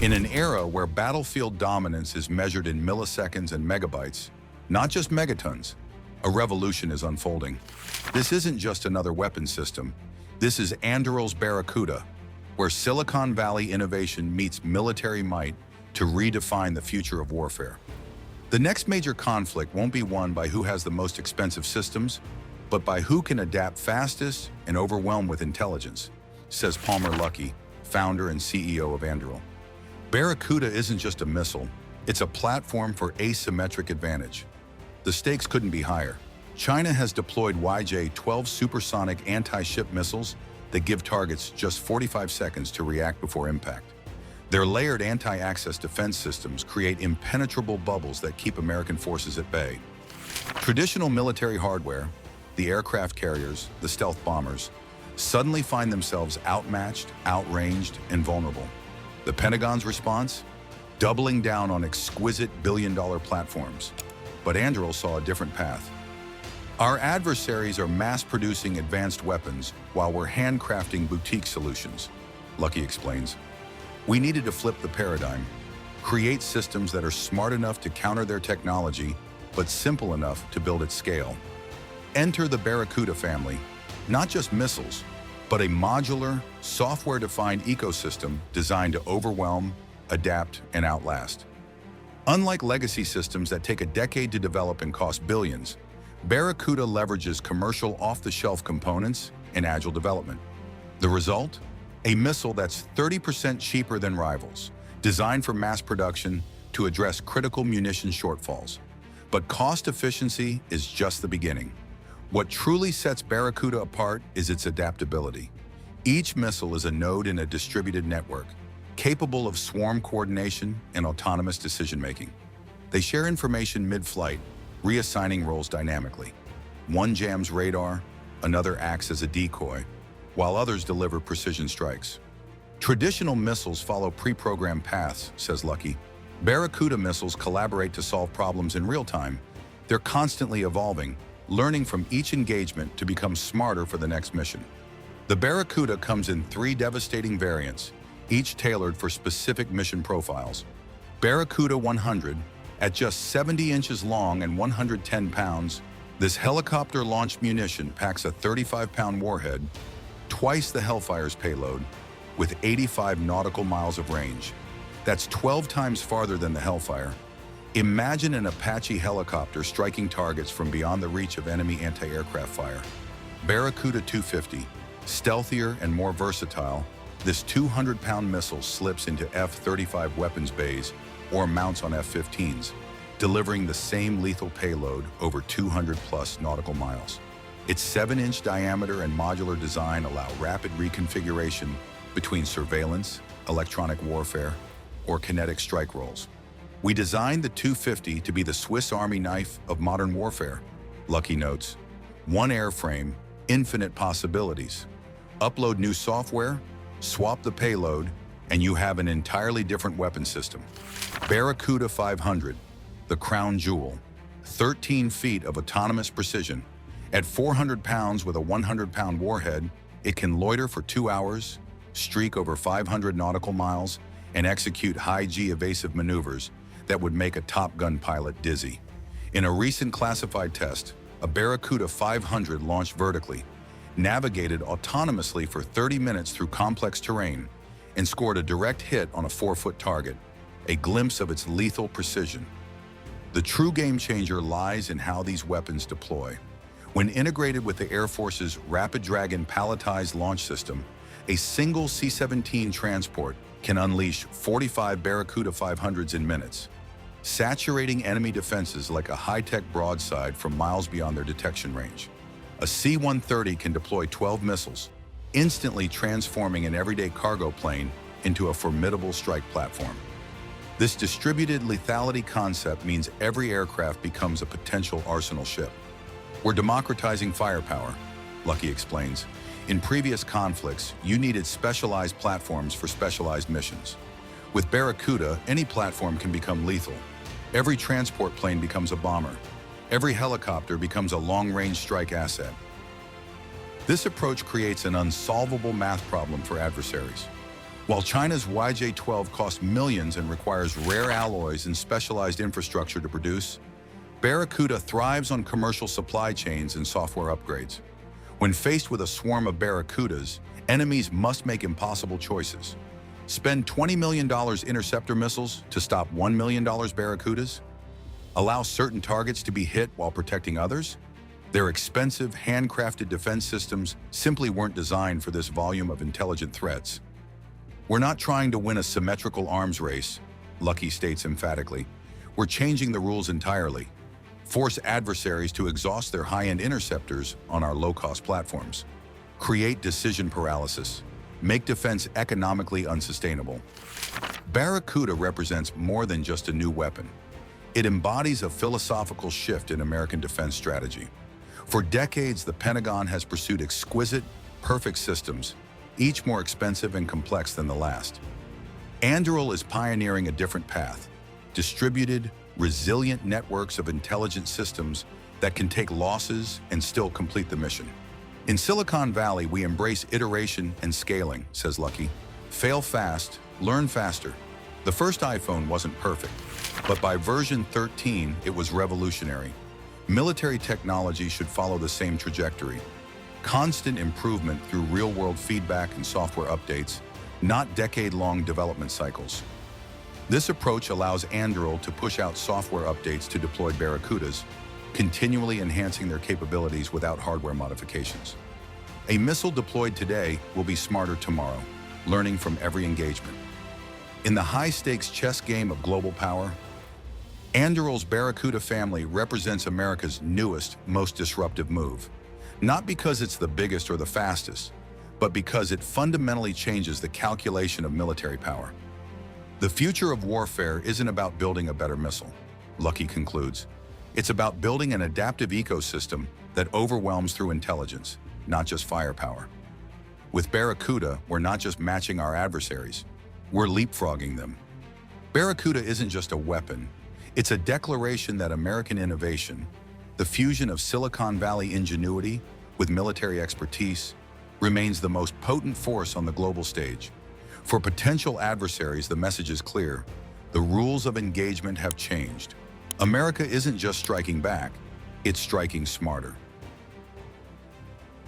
In an era where battlefield dominance is measured in milliseconds and megabytes, not just megatons, a revolution is unfolding. This isn't just another weapon system. This is Anduril's Barracuda, where Silicon Valley innovation meets military might to redefine the future of warfare. The next major conflict won't be won by who has the most expensive systems, but by who can adapt fastest and overwhelm with intelligence, says Palmer Luckey, founder and CEO of Anduril. Barracuda isn't just a missile, it's a platform for asymmetric advantage. The stakes couldn't be higher. China has deployed YJ-12 supersonic anti-ship missiles that give targets just 45 seconds to react before impact. Their layered anti-access defense systems create impenetrable bubbles that keep American forces at bay. Traditional military hardware, the aircraft carriers, the stealth bombers, suddenly find themselves outmatched, outranged, and vulnerable. The Pentagon's response? Doubling down on exquisite billion-dollar platforms. But Anduril saw a different path. Our adversaries are mass-producing advanced weapons while we're handcrafting boutique solutions, Luckey explains. We needed to flip the paradigm, create systems that are smart enough to counter their technology, but simple enough to build at scale. Enter the Barracuda family, not just missiles, but a modular, software-defined ecosystem designed to overwhelm, adapt, and outlast. Unlike legacy systems that take a decade to develop and cost billions, Barracuda leverages commercial off-the-shelf components and agile development. The result? A missile that's 30% cheaper than rivals, designed for mass production to address critical munition shortfalls. But cost efficiency is just the beginning. What truly sets Barracuda apart is its adaptability. Each missile is a node in a distributed network, capable of swarm coordination and autonomous decision-making. They share information mid-flight, reassigning roles dynamically. One jams radar, another acts as a decoy, while others deliver precision strikes. Traditional missiles follow pre-programmed paths, says Luckey. Barracuda missiles collaborate to solve problems in real time. They're constantly evolving, learning from each engagement to become smarter for the next mission. The Barracuda comes in 3 devastating variants, each tailored for specific mission profiles. Barracuda 100, at just 70 inches long and 110 pounds, this helicopter-launched munition packs a 35-pound warhead, twice the Hellfire's payload, with 85 nautical miles of range. That's 12 times farther than the Hellfire. Imagine an Apache helicopter striking targets from beyond the reach of enemy anti-aircraft fire. Barracuda 250, stealthier and more versatile, this 200-pound missile slips into F-35 weapons bays or mounts on F-15s, delivering the same lethal payload over 200-plus nautical miles. Its 7-inch diameter and modular design allow rapid reconfiguration between surveillance, electronic warfare, or kinetic strike roles. We designed the 250 to be the Swiss Army knife of modern warfare, Luckey notes. One airframe, infinite possibilities. Upload new software, swap the payload, and you have an entirely different weapon system. Barracuda 500, the crown jewel. 13 feet of autonomous precision. At 400 pounds with a 100-pound warhead, it can loiter for 2 hours, streak over 500 nautical miles, and execute high-G evasive maneuvers that would make a Top Gun pilot dizzy. In a recent classified test, a Barracuda 500 launched vertically, navigated autonomously for 30 minutes through complex terrain, and scored a direct hit on a 4-foot target, a glimpse of its lethal precision. The true game changer lies in how these weapons deploy. When integrated with the Air Force's Rapid Dragon palletized launch system, a single C-17 transport can unleash 45 Barracuda 500s in minutes, saturating enemy defenses like a high-tech broadside from miles beyond their detection range. A C-130 can deploy 12 missiles, instantly transforming an everyday cargo plane into a formidable strike platform. This distributed lethality concept means every aircraft becomes a potential arsenal ship. We're democratizing firepower, Luckey explains. In previous conflicts, you needed specialized platforms for specialized missions. With Barracuda, any platform can become lethal. Every transport plane becomes a bomber. Every helicopter becomes a long-range strike asset. This approach creates an unsolvable math problem for adversaries. While China's YJ-12 costs millions and requires rare alloys and specialized infrastructure to produce, Barracuda thrives on commercial supply chains and software upgrades. When faced with a swarm of Barracudas, enemies must make impossible choices. Spend $20 million interceptor missiles to stop $1 million Barracudas? Allow certain targets to be hit while protecting others? Their expensive, handcrafted defense systems simply weren't designed for this volume of intelligent threats. We're not trying to win a symmetrical arms race, Lucky states emphatically. We're changing the rules entirely. Force adversaries to exhaust their high-end interceptors on our low-cost platforms. Create decision paralysis. Make defense economically unsustainable. Barracuda represents more than just a new weapon. It embodies a philosophical shift in American defense strategy. For decades, the Pentagon has pursued exquisite, perfect systems, each more expensive and complex than the last. Anduril is pioneering a different path: distributed, resilient networks of intelligent systems that can take losses and still complete the mission. In Silicon Valley, we embrace iteration and scaling, says Lucky. Fail fast, learn faster. The first iPhone wasn't perfect, but by version 13, it was revolutionary. Military technology should follow the same trajectory. Constant improvement through real-world feedback and software updates, not decade-long development cycles. This approach allows Anduril to push out software updates to deployed Barracudas, continually enhancing their capabilities without hardware modifications. A missile deployed today will be smarter tomorrow, learning from every engagement. In the high-stakes chess game of global power, Anduril's Barracuda family represents America's newest, most disruptive move. Not because it's the biggest or the fastest, but because it fundamentally changes the calculation of military power. The future of warfare isn't about building a better missile, Lucky concludes. It's about building an adaptive ecosystem that overwhelms through intelligence, not just firepower. With Barracuda, we're not just matching our adversaries, we're leapfrogging them. Barracuda isn't just a weapon, it's a declaration that American innovation, the fusion of Silicon Valley ingenuity with military expertise, remains the most potent force on the global stage. For potential adversaries, the message is clear. The rules of engagement have changed. America isn't just striking back, it's striking smarter.